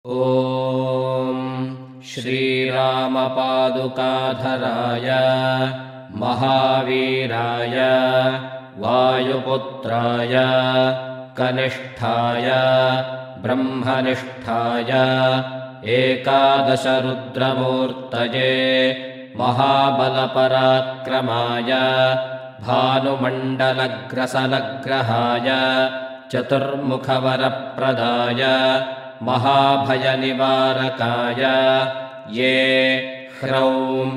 ॐ श्रीरामपादुकाधराय महावीराय वायुपुत्राय कनिष्ठाय ब्रह्मनिष्ठाय एकादशरुद्रमूर्तये महाबलपराक्रमाय भानुमण्डलग्रसलग्रहाय चतुर्मुखवरप्रदाय महाभयनिवारकाय ये ह्रौं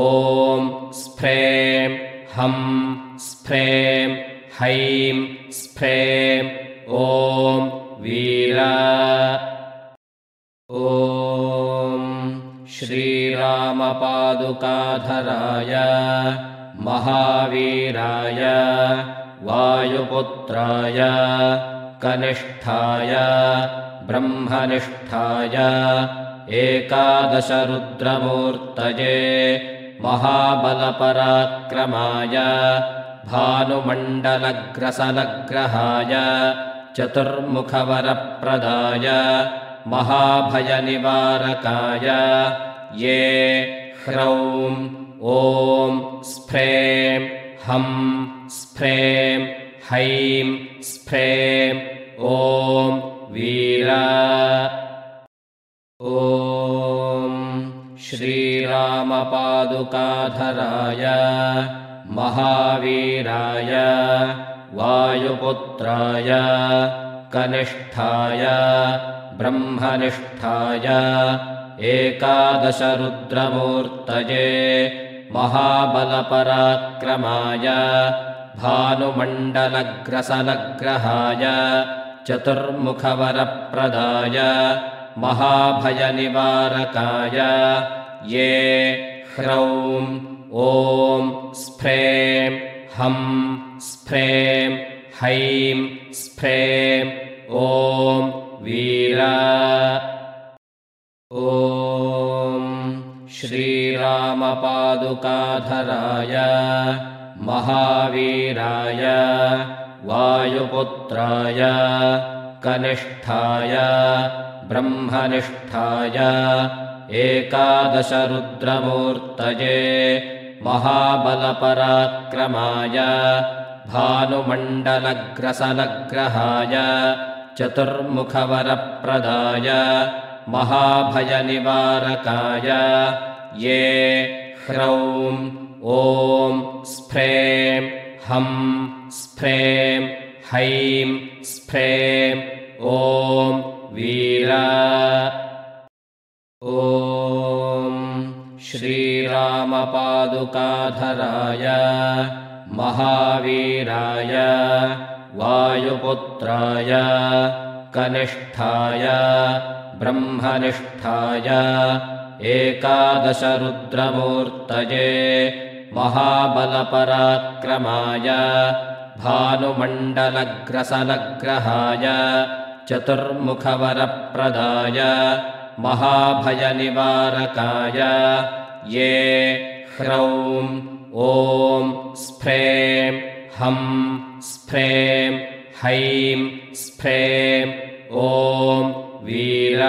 ॐ स्फ्रें हं स्फ्रें हैं स्फ्रें ॐ वीर ॐ श्रीरामपादुकाधराय महावीराय वायुपुत्राय कनिष्ठाय ब्रह्मनिष्ठाय एकादशरुद्रमूर्तये महाबलपराक्रमाय भानुमण्डलग्रसलग्रहाय चतुर्मुखवरप्रदाय महाभयनिवारकाय ये ह्रौं ॐ स्फ्रें हं स्फ्रें हैं स्फ्रें ॐ वीर ॐ श्रीरामपादुकाधराय महावीराय वायुपुत्राय कनिष्ठाय ब्रह्मनिष्ठाय एकादशरुद्रमूर्तये महाबलपराक्रमाय भानुमण्डलग्रसलग्रहाय चतुर्मुखवरप्रदाय महाभयनिवारकाय ये ह्रौं ॐ स्फ्रें हं स्फ्रें हैं स्फ्रें ॐ वीर ॐ श्रीरामपादुकाधराय महावीराय वायुपुत्राय कनिष्ठाय ब्रह्मनिष्ठाय एकादशरुद्रमूर्तये महाबलपराक्रमाय भानुमण्डलग्रसलग्रहाय चतुर्मुखवरप्रदाय महाभयनिवारकाय ये ह्रौं ॐ स्फ्रें हं स्फ्रें हैं स्फ्रें ॐ वीर ॐ श्रीरामपादुकाधराय महावीराय वायुपुत्राय कनिष्ठाय ब्रह्मनिष्ठाय एकादशरुद्रमूर्तये महाबलपराक्रमाय भानुमण्डलग्रसलग्रहाय चतुर्मुखवरप्रदाय महाभयनिवारकाय ये ह्रौं ॐ स्फ्रें हं स्फ्रें हैं स्फ्रें ॐ वीर